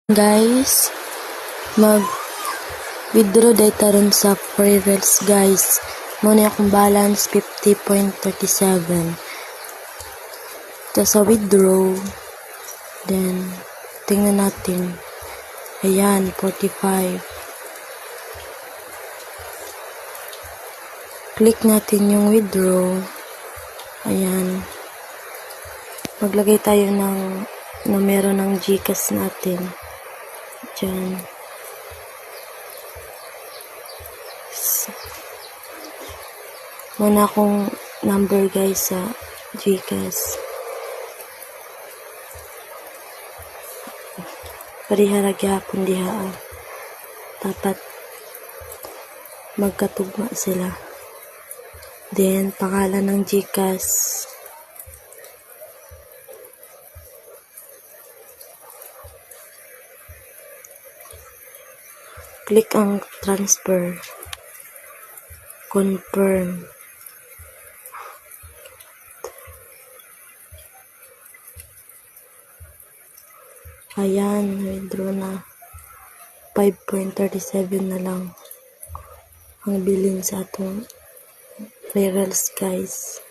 Guys, mag withdraw data ron sa free reels guys. Muna akong balance 50.37. Tapos sa withdraw, then tingnan natin. Ayan, 45. Click natin yung withdraw. Ayan. Maglagay tayo ng numero ng GCash natin. Diyan. Muna akong number guys sa GCash. Parihara gyapon diha. Dapat magkatugma sila. Then pangalan ng GCash. Click ang transfer. Confirm. Ayan, withdraw na. 5.37 na lang ang bilin sa atong free reels guys.